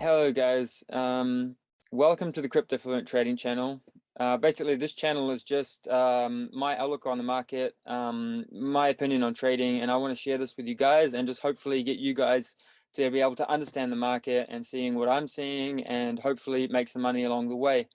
Hello guys, welcome to the Crypto Fluent Trading channel. Basically this channel is just my outlook on the market, my opinion on trading, and I want to share this with you guys and just hopefully get you guys to be able to understand the market and seeing what I'm seeing and hopefully make some money along the way.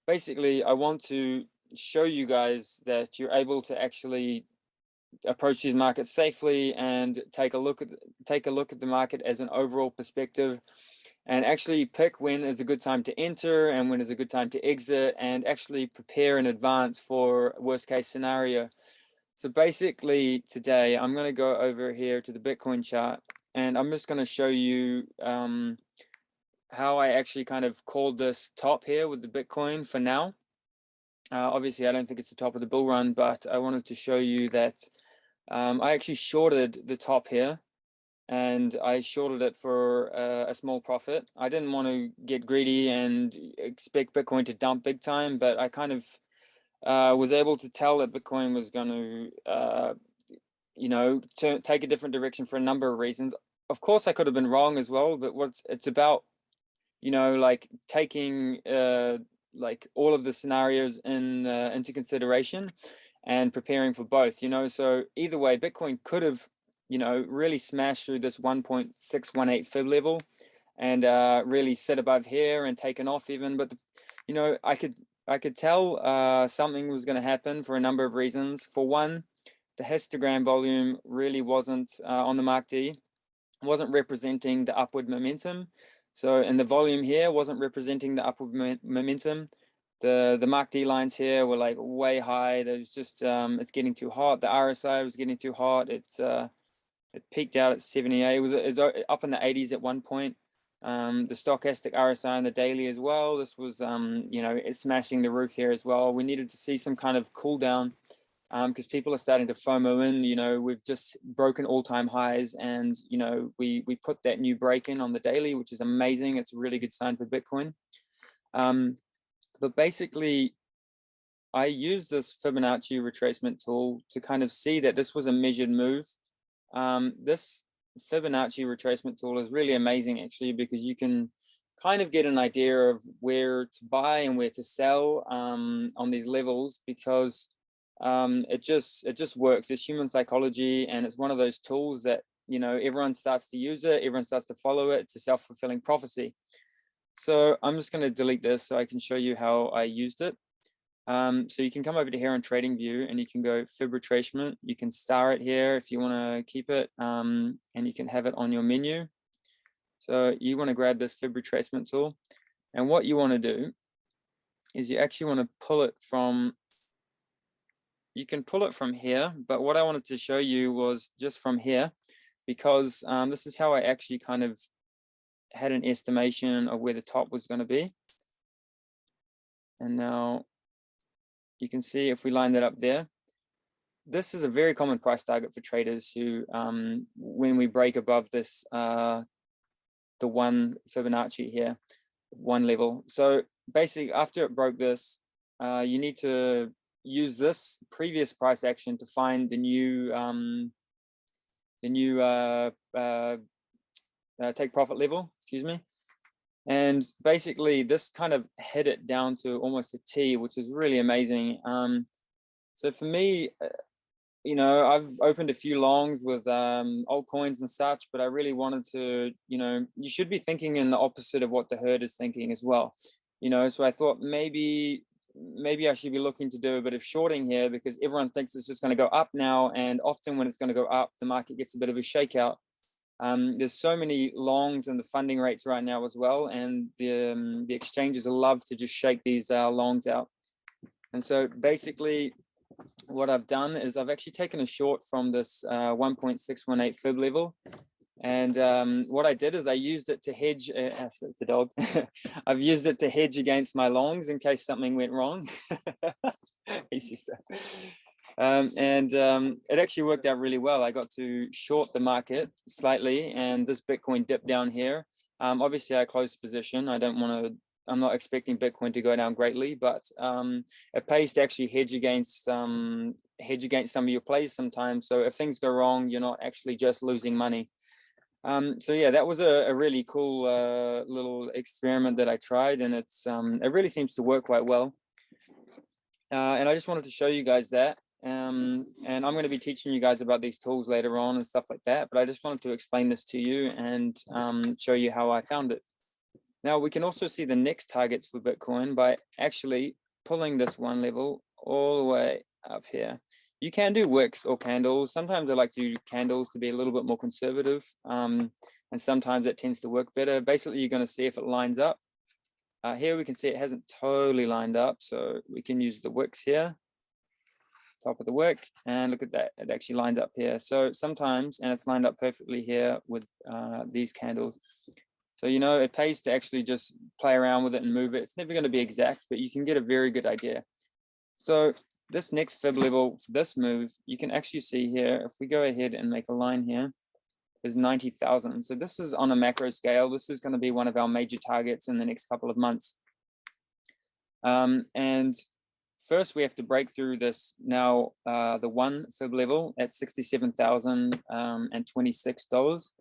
Basically, I want to show you guys that you're able to actually approach these markets safely and take a look at the market as an overall perspective, and actually pick when is a good time to enter and when is a good time to exit, and actually prepare in advance for worst case scenario. So basically today I'm going to go over here to the Bitcoin chart, and I'm just going to show you how I actually kind of called this top here with the Bitcoin for now. Obviously I don't think it's the top of the bull run, but I wanted to show you that I actually shorted the top here, and I shorted it for a small profit. I didn't want to get greedy and expect Bitcoin to dump big time, but I kind of was able to tell that Bitcoin was going to, take a different direction for a number of reasons. Of course, I could have been wrong as well, but it's about, like taking like all of the scenarios into consideration and preparing for both. So either way, Bitcoin could have really smash through this 1.618 fib level and really sit above here and taken off even. But I could tell something was going to happen for a number of reasons. For one, the histogram volume really wasn't on the MACD, wasn't representing the upward momentum. So, and the volume here wasn't representing the upward momentum. The MACD lines here were like way high. There's just it's getting too hot. The RSI was getting too hot. It peaked out at 78. It was up in the 80s at one point. The stochastic RSI on the daily as well. This was, it's smashing the roof here as well. We needed to see some kind of cool down because people are starting to FOMO in. We've just broken all-time highs, and we put that new break in on the daily, which is amazing. It's a really good sign for Bitcoin. But basically, I used this Fibonacci retracement tool to kind of see that this was a measured move. This Fibonacci retracement tool is really amazing actually, because you can kind of get an idea of where to buy and where to sell on these levels, because it just works. It's human psychology, and it's one of those tools that everyone starts to use it, everyone starts to follow it. It's a self-fulfilling prophecy. So I'm just going to delete this so I can show you how I used it. So you can come over to here on Trading View, and you can go Fib Retracement. You can star it here if you want to keep it, and you can have it on your menu. So you want to grab this Fib Retracement tool, and what you want to do is you actually want to pull it from, you can pull it from here, but what I wanted to show you was just from here, because this is how I actually kind of had an estimation of where the top was going to be. And now you can see if we line that up there, this is a very common price target for traders who, when we break above this, the one Fibonacci here, one level. So basically after it broke this, you need to use this previous price action to find the new take profit level, excuse me. And basically this kind of hit it down to almost a T, which is really amazing. So for me, I've opened a few longs with altcoins and such, but I really wanted to, you should be thinking in the opposite of what the herd is thinking as well. So I thought maybe I should be looking to do a bit of shorting here, because everyone thinks it's just going to go up now. And often when it's going to go up, the market gets a bit of a shakeout. There's so many longs in the funding rates right now as well, and the exchanges love to just shake these longs out. And so basically what I've done is I've actually taken a short from this 1.618 fib level, and what I did is I used it to hedge. It's the dog. I've used it to hedge against my longs in case something went wrong. It actually worked out really well. I got to short the market slightly, and this Bitcoin dipped down here. Obviously I closed position. I'm not expecting Bitcoin to go down greatly, but it pays to actually hedge against some of your plays sometimes. So if things go wrong, you're not actually just losing money. So yeah, that was a really cool little experiment that I tried, and it really seems to work quite well. And I just wanted to show you guys that. And I'm going to be teaching you guys about these tools later on and stuff like that, but I just wanted to explain this to you and show you how I found it. Now we can also see the next targets for Bitcoin by actually pulling this one level all the way up here. You can do wicks or candles. Sometimes I like to do candles to be a little bit more conservative, and sometimes it tends to work better. Basically, you're going to see if it lines up. Here we can see it hasn't totally lined up, so we can use the wicks here, top of the wick, and look at that, it actually lines up here. So sometimes, and it's lined up perfectly here with these candles. So, you know, it pays to actually just play around with it and move it. It's never going to be exact, but you can get a very good idea. So this next fib level for this move, you can actually see here, if we go ahead and make a line here, is 90,000. So this is on a macro scale. This is going to be one of our major targets in the next couple of months. And first we have to break through this now, the one fib level at $67,026.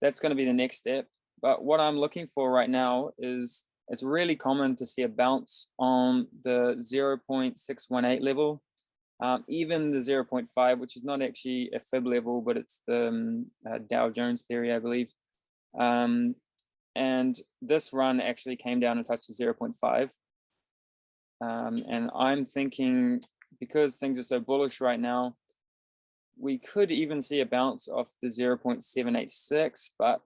That's going to be the next step. But what I'm looking for right now is, it's really common to see a bounce on the 0.618 level, even the 0.5, which is not actually a fib level, but it's the Dow Jones theory, I believe. And this run actually came down and touched the 0.5. And I'm thinking, because things are so bullish right now, we could even see a bounce off the 0.786, but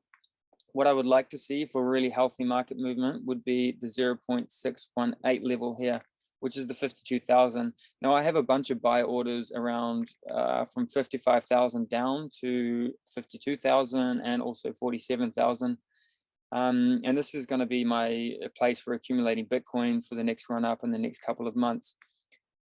what I would like to see for a really healthy market movement would be the 0.618 level here, which is the 52,000. Now I have a bunch of buy orders around from 55,000 down to 52,000 and also 47,000. And this is going to be my place for accumulating Bitcoin for the next run up in the next couple of months.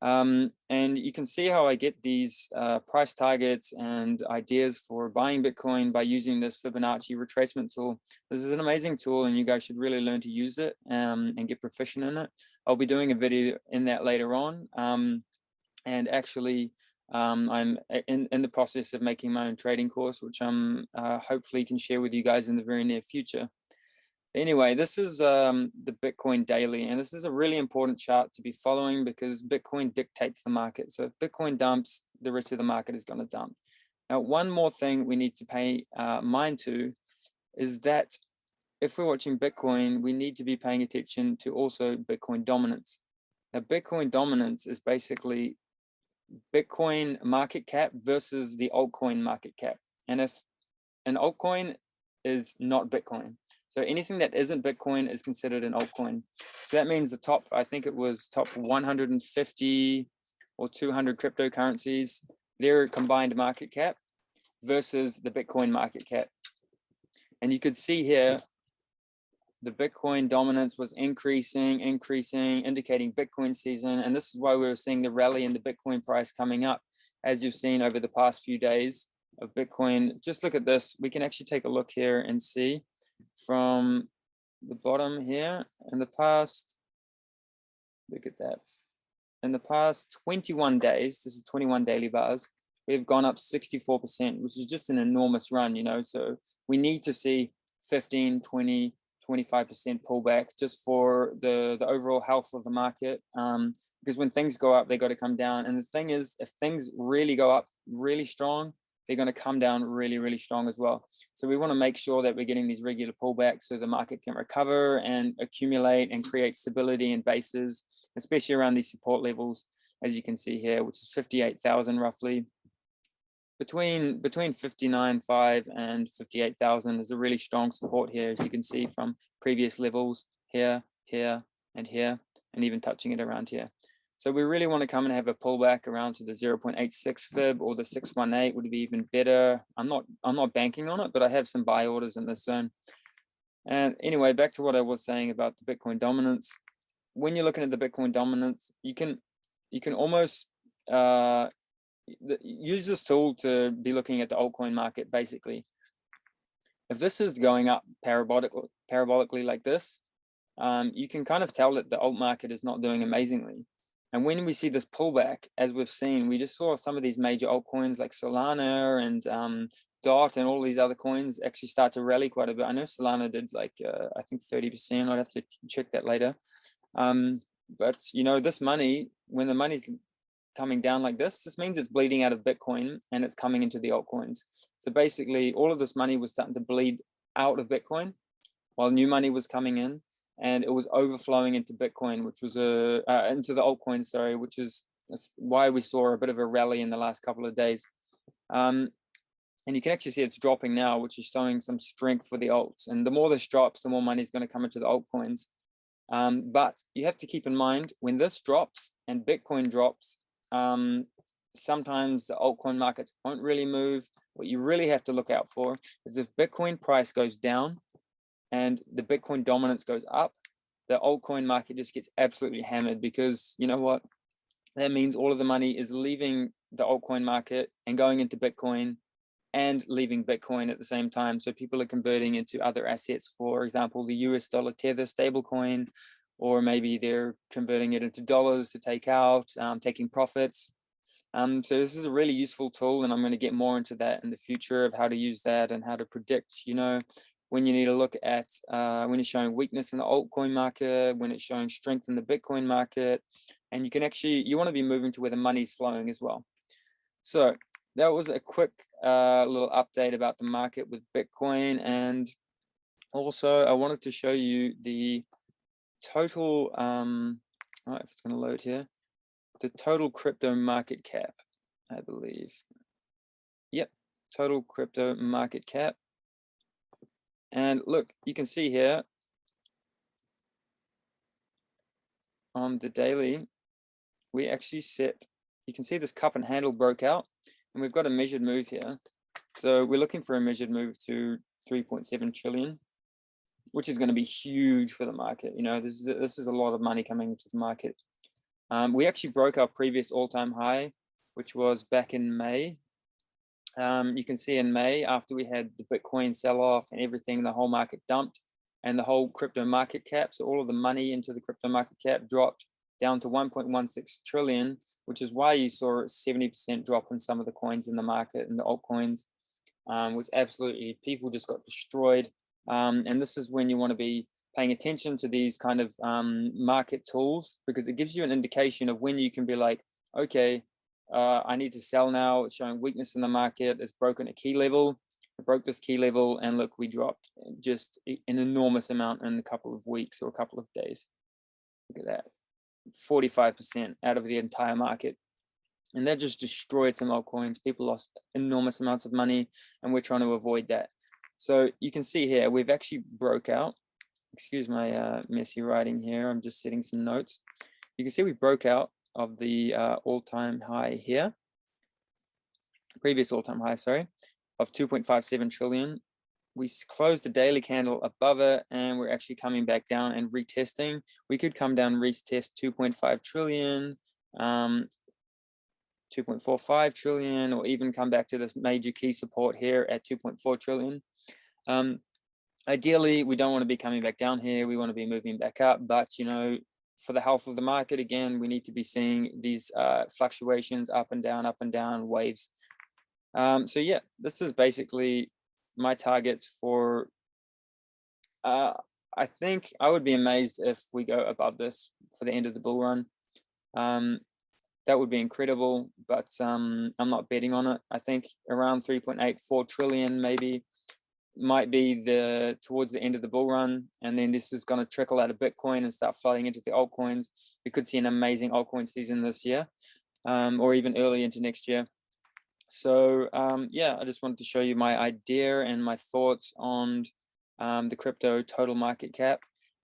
And you can see how I get these price targets and ideas for buying Bitcoin by using this Fibonacci retracement tool. This is an amazing tool, and you guys should really learn to use it and get proficient in it. I'll be doing a video in that later on. And actually, I'm in the process of making my own trading course, which I'm hopefully can share with you guys in the very near future. Anyway, this is the Bitcoin daily, and this is a really important chart to be following because Bitcoin dictates the market. So if Bitcoin dumps, the rest of the market is going to dump. Now, one more thing we need to pay mind to is that if we're watching Bitcoin, we need to be paying attention to also Bitcoin dominance. Now, Bitcoin dominance is basically Bitcoin market cap versus the altcoin market cap. And if an altcoin is not Bitcoin, so anything that isn't Bitcoin is considered an altcoin. So that means the top, I think it was top 150 or 200 cryptocurrencies, their combined market cap versus the Bitcoin market cap. And you could see here, the Bitcoin dominance was increasing, indicating Bitcoin season. And this is why we were seeing the rally in the Bitcoin price coming up, as you've seen over the past few days of Bitcoin. Just look at this. We can actually take a look here and see from the bottom here in the past, look at that, in the past 21 days, this is 21 daily bars, we've gone up 64%, which is just an enormous run, you know. So we need to see 15, 20, 25% pullback just for the overall health of the market, because when things go up, they got to come down. And the thing is, if things really go up really strong, they're going to come down really, really strong as well. So we want to make sure that we're getting these regular pullbacks so the market can recover and accumulate and create stability and bases, especially around these support levels, as you can see here, which is 58,000 roughly. Between 59.5 and 58,000 is a really strong support here, as you can see from previous levels here, here, and here, and even touching it around here. So we really want to come and have a pullback around to the 0.86 fib, or the 618 would be even better. I'm not banking on it, but I have some buy orders in this zone. And anyway, back to what I was saying about the Bitcoin dominance. When you're looking at the Bitcoin dominance, you can almost use this tool to be looking at the altcoin market. Basically, if this is going up parabolically like this, you can kind of tell that the alt market is not doing amazingly. And when we see this pullback, as we've seen, we just saw some of these major altcoins like Solana and DOT and all these other coins actually start to rally quite a bit. I know Solana did like I think 30%. I'd have to check that later. But you know, this money, when the money's coming down like this means it's bleeding out of Bitcoin and it's coming into the altcoins. So basically, all of this money was starting to bleed out of Bitcoin while new money was coming in, and it was overflowing into Bitcoin, which was into the altcoin, sorry, which is why we saw a bit of a rally in the last couple of days. And you can actually see it's dropping now, which is showing some strength for the alts. And the more this drops, the more money is going to come into the altcoins. But you have to keep in mind, when this drops and Bitcoin drops, sometimes the altcoin markets won't really move. What you really have to look out for is if Bitcoin price goes down and the Bitcoin dominance goes up, the altcoin market just gets absolutely hammered, because you know what? That means all of the money is leaving the altcoin market and going into Bitcoin and leaving Bitcoin at the same time. So people are converting into other assets, for example, the US dollar Tether stablecoin, or maybe they're converting it into dollars to take out, taking profits. So this is a really useful tool, and I'm going to get more into that in the future of how to use that and how to predict, you know, when you need to look at when it's showing weakness in the altcoin market, when it's showing strength in the Bitcoin market, and you can actually, you want to be moving to where the money's flowing as well. So that was a quick little update about the market with Bitcoin. And also I wanted to show you the total, if it's going to load here, the total crypto market cap, I believe. Yep, total crypto market cap. And look, you can see here on the daily, we actually set, you can see this cup and handle broke out, and we've got a measured move here. So we're looking for a measured move to 3.7 trillion, which is going to be huge for the market. You know, this is a lot of money coming into the market. We actually broke our previous all-time high, which was back in May. You can see in May, after we had the Bitcoin sell-off and everything, the whole market dumped, and the whole crypto market cap, so all of the money into the crypto market cap dropped down to 1.16 trillion, which is why you saw a 70% drop in some of the coins in the market and the altcoins, which absolutely, people just got destroyed. And this is when you want to be paying attention to these kind of market tools, because it gives you an indication of when you can be like, okay, I need to sell now. It's showing weakness in the market. It's broken a key level. It broke this key level, and look, we dropped just an enormous amount in a couple of weeks or a couple of days. Look at that, 45% out of the entire market. And that just destroyed some altcoins. People lost enormous amounts of money, and we're trying to avoid that. So you can see here, we've actually broke out. Excuse my messy writing here. I'm just setting some notes. You can see we broke out of the all-time high here, previous all-time high, sorry, of 2.57 trillion. We closed the daily candle above it, and we're actually coming back down and retesting. We could come down and retest 2.5 trillion, 2.45 trillion, or even come back to this major key support here at 2.4 trillion. Ideally, we don't want to be coming back down here. We want to be moving back up, but you know, for the health of the market, again, we need to be seeing these fluctuations up and down waves. So yeah, this is basically my targets for, I think I would be amazed if we go above this for the end of the bull run. That would be incredible, but I'm not betting on it. I think around 3.84 trillion maybe might be towards the end of the bull run, and then this is going to trickle out of Bitcoin and start flooding into the altcoins. We could see an amazing altcoin season this year, or even early into next year. So yeah, I just wanted to show you my idea and my thoughts on the crypto total market cap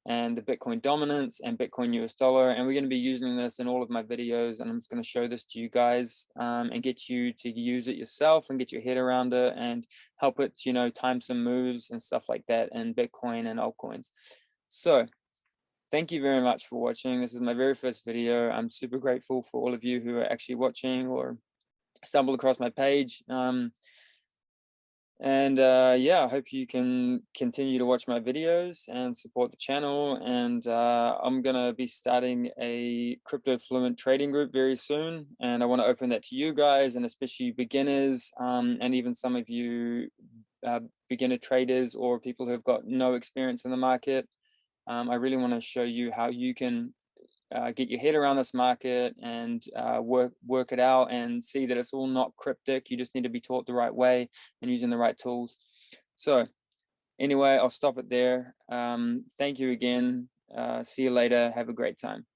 and the Bitcoin dominance and Bitcoin US dollar. And we're going to be using this in all of my videos, and I'm just going to show this to you guys and get you to use it yourself and get your head around it and help it, you know, time some moves and stuff like that in Bitcoin and altcoins. So thank you very much for watching. This is my very first video. I'm super grateful for all of you who are actually watching or stumbled across my page. And yeah, I hope you can continue to watch my videos and support the channel. And I'm gonna be starting a Crypto Fluent Trading group very soon, and I want to open that to you guys, and especially beginners, and even some of you beginner traders or people who've got no experience in the market. I really want to show you how you can get your head around this market and work it out and see that it's all not cryptic. You just need to be taught the right way and using the right tools. So anyway, I'll stop it there. Thank you again. See you later. Have a great time.